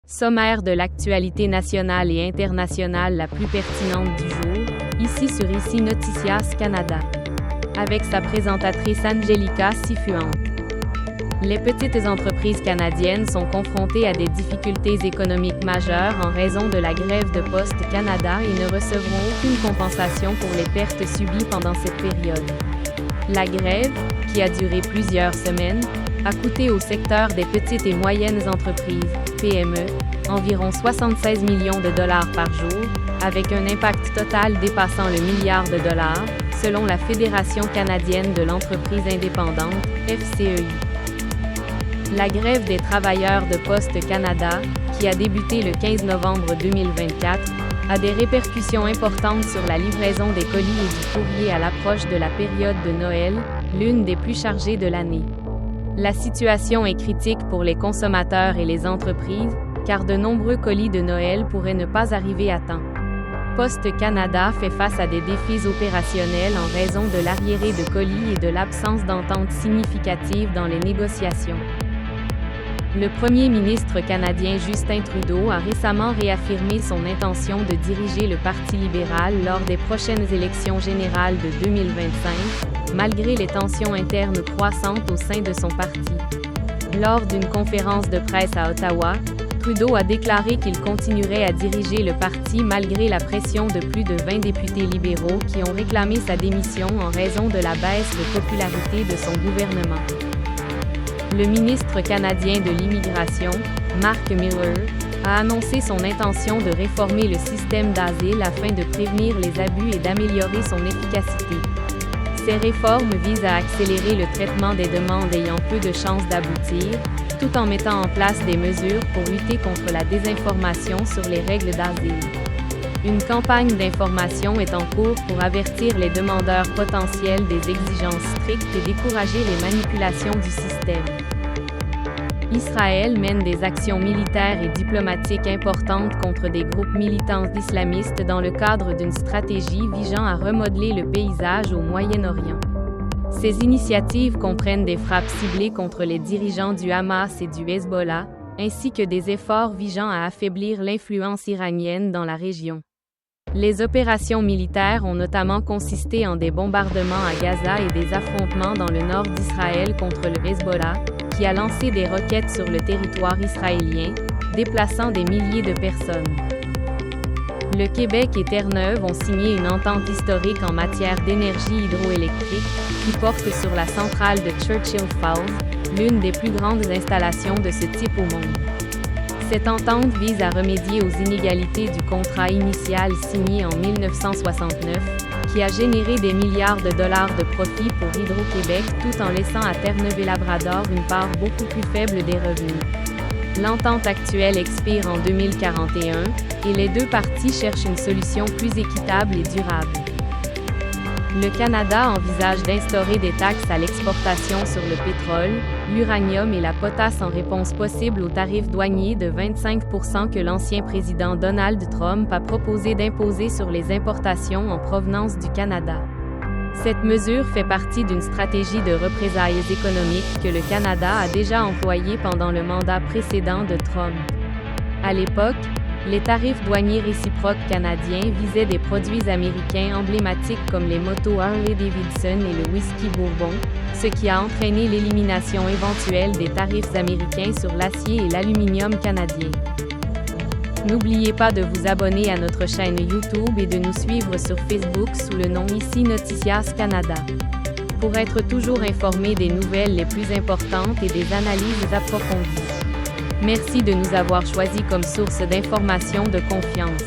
Sommaire de l'actualité nationale et internationale la plus pertinente du jour, ici sur Ici Noticias Canada. Avec sa présentatrice Angelica Sifuente. Les petites entreprises canadiennes sont confrontées à des difficultés économiques majeures en raison de la grève de Poste Canada et ne recevront aucune compensation pour les pertes subies pendant cette période. La grève, qui a duré plusieurs semaines, a coûté au secteur des petites et moyennes entreprises, PME, environ 76 millions de dollars par jour, avec un impact total dépassant le milliard de dollars, selon la Fédération canadienne de l'entreprise indépendante, FCEI. La grève des travailleurs de Poste Canada, qui a débuté le 15 novembre 2024, a des répercussions importantes sur la livraison des colis et du courrier à l'approche de la période de Noël, l'une des plus chargées de l'année. La situation est critique pour les consommateurs et les entreprises, car de nombreux colis de Noël pourraient ne pas arriver à temps. Poste Canada fait face à des défis opérationnels en raison de l'arriéré de colis et de l'absence d'entente significative dans les négociations. Le premier ministre canadien Justin Trudeau a récemment réaffirmé son intention de diriger le Parti libéral lors des prochaines élections générales de 2025, malgré les tensions internes croissantes au sein de son parti. Lors d'une conférence de presse à Ottawa, Trudeau a déclaré qu'il continuerait à diriger le parti malgré la pression de plus de 20 députés libéraux qui ont réclamé sa démission en raison de la baisse de popularité de son gouvernement. Le ministre canadien de l'Immigration, Mark Miller, a annoncé son intention de réformer le système d'asile afin de prévenir les abus et d'améliorer son efficacité. Ces réformes visent à accélérer le traitement des demandes ayant peu de chances d'aboutir, tout en mettant en place des mesures pour lutter contre la désinformation sur les règles d'asile. Une campagne d'information est en cours pour avertir les demandeurs potentiels des exigences strictes et décourager les manipulations du système. Israël mène des actions militaires et diplomatiques importantes contre des groupes militants islamistes dans le cadre d'une stratégie visant à remodeler le paysage au Moyen-Orient. Ces initiatives comprennent des frappes ciblées contre les dirigeants du Hamas et du Hezbollah, ainsi que des efforts visant à affaiblir l'influence iranienne dans la région. Les opérations militaires ont notamment consisté en des bombardements à Gaza et des affrontements dans le nord d'Israël contre le Hezbollah, qui a lancé des roquettes sur le territoire israélien, déplaçant des milliers de personnes. Le Québec et Terre-Neuve ont signé une entente historique en matière d'énergie hydroélectrique, qui porte sur la centrale de Churchill Falls, l'une des plus grandes installations de ce type au monde. Cette entente vise à remédier aux inégalités du contrat initial signé en 1969, qui a généré des milliards de dollars de profit pour Hydro-Québec tout en laissant à Terre-Neuve-et-Labrador une part beaucoup plus faible des revenus. L'entente actuelle expire en 2041, et les deux parties cherchent une solution plus équitable et durable. Le Canada envisage d'instaurer des taxes à l'exportation sur le pétrole, l'uranium et la potasse en réponse possible aux tarifs douaniers de 25% que l'ancien président Donald Trump a proposé d'imposer sur les importations en provenance du Canada. Cette mesure fait partie d'une stratégie de représailles économiques que le Canada a déjà employée pendant le mandat précédent de Trump. À l'époque, les tarifs douaniers réciproques canadiens visaient des produits américains emblématiques comme les motos Harley-Davidson et le whisky Bourbon, ce qui a entraîné l'élimination éventuelle des tarifs américains sur l'acier et l'aluminium canadien. N'oubliez pas de vous abonner à notre chaîne YouTube et de nous suivre sur Facebook sous le nom Ici Noticias Canada. Pour être toujours informé des nouvelles les plus importantes et des analyses approfondies. Merci de nous avoir choisis comme source d'information de confiance.